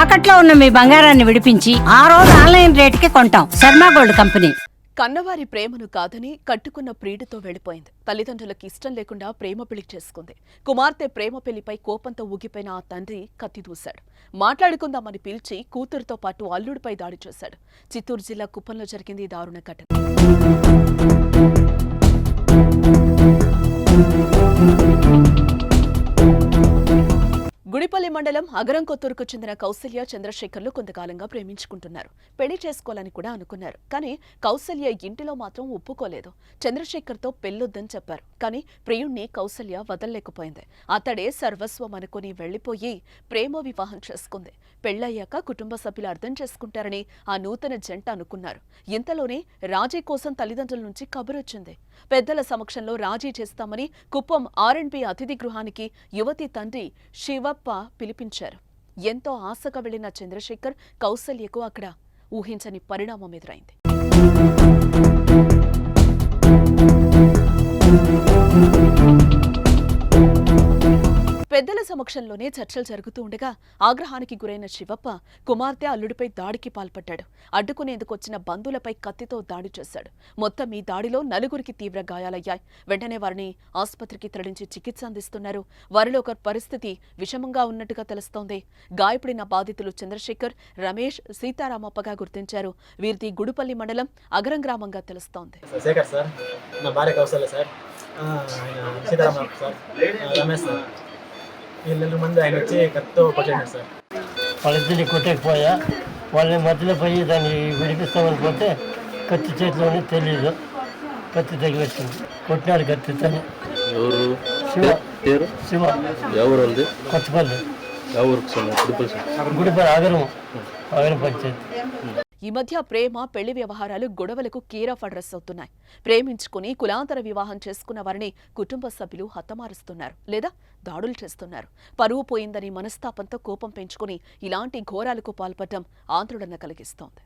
తాకట్లో ఉన్న మీ బంగారాన్ని విడిపించి ఆ రోజు ఆన్లైన్ రేటుకి కొంటాం. Sharma gold company. కన్నవారి ప్రేమను కాదని కట్టుకున్న ప్రియుడితో వెళ్లిపోయింది. తల్లిదండ్రులకు ఇష్టం లేకుండా ప్రేమ పెళ్లి చేసుకుంది. కుమార్తె ప్రేమ పెళ్లిపై కోపంతో ఊగిపోయిన ఆ తండ్రి కత్తి దూశాడు. మాట్లాడుకుందామని పిలిచి కూతురుతో పాటు అల్లుడిపై దాడి చేశాడు. చిత్తూరు జిల్లా కుప్పంలో జరిగింది ఈ దారుణ ఘటన. గుడిపల్లి మండలం అగరంకొత్తూరుకు చెందిన కౌసల్య చంద్రశేఖర్లు కొంతకాలంగా ప్రేమించుకుంటున్నారు. పెళ్లి చేసుకోవాలని కూడా అనుకున్నారు. కానీ కౌసల్య ఇంటిలో మాత్రం ఒప్పుకోలేదు. చంద్రశేఖర్తో పెళ్లొద్దని చెప్పారు. కానీ ప్రియుణ్ణి కౌసల్య వదల్లేకపోయింది. అతడే సర్వస్వం అనుకుని వెళ్లిపోయి ప్రేమ వివాహం చేసుకుంది. పెళ్లయ్యాక కుటుంబ సభ్యులు అర్థం చేసుకుంటారని ఆ నూతన జంట అనుకున్నారు. ఇంతలోనే రాజీ కోసం తల్లిదండ్రుల నుంచి కబురొచ్చింది. పెద్దల సమక్షంలో రాజీ చేస్తామని కుప్పం R&B అతిథి గృహానికి యువతి తండ్రి శివప్ప పిలిపించారు. ఎంతో ఆశగా వెళ్లిన చంద్రశేఖర్ కౌసల్యకు అక్కడ ఊహించని పరిణామం ఎదురైంది. పెద్దల సమక్షంలోనే చర్చలు జరుగుతూ ఉండగా ఆగ్రహానికి గురైన శివప్ప కుమార్తె అల్లుడిపై దాడికి పాల్పడ్డాడు. అడ్డుకునేందుకు వచ్చిన బంధువులపై కత్తితో దాడి చేశాడు. మొత్తం ఈ దాడిలో 4గురికి తీవ్ర గాయాలయ్యాయి. వెంటనే వారిని ఆసుపత్రికి తరలించి చికిత్స అందిస్తున్నారు. వారిలో ఒక పరిస్థితి విషమంగా ఉన్నట్టుగా తెలుస్తోంది. గాయపడిన బాధితులు చంద్రశేఖర్, రమేష్, సీతారామప్పగా గుర్తించారు. వీరిది గుడిపల్లి మండలం అగరం గ్రామంగా తెలుస్తోంది. వీళ్ళ మంది ఆయన వచ్చి కత్తితో కొట్టాడు సార్. వాళ్ళిద్దరిని కొట్టకపోయా, వాళ్ళని మధ్యలో పోయి దాన్ని విడిపిస్తామని పోతే కత్తి చేతిలోనే తెలియదు, కత్తి తగిలిస్తుంది. కొట్టినాడు కత్తితోనే. ఎవరు? శివ. పేరు శివ. ఎవరు ఉంది? కొత్తపల్లి. గుడిపల్లి అగరం పంచాయతీ. ఈ మధ్య ప్రేమ పెళ్లి వ్యవహారాలు గొడవలకు కేర్ ఆఫ్ అడ్రస్ అవుతున్నాయి. ప్రేమించుకుని కులాంతర వివాహం చేసుకున్న వారిని కుటుంబ సభ్యులు హతమారుస్తున్నారు లేదా దాడులు చేస్తున్నారు. పరువు పోయిందని మనస్తాపంతో కోపం పెంచుకుని ఇలాంటి ఘోరాలకు పాల్పడడం ఆందోళన కలిగిస్తోంది.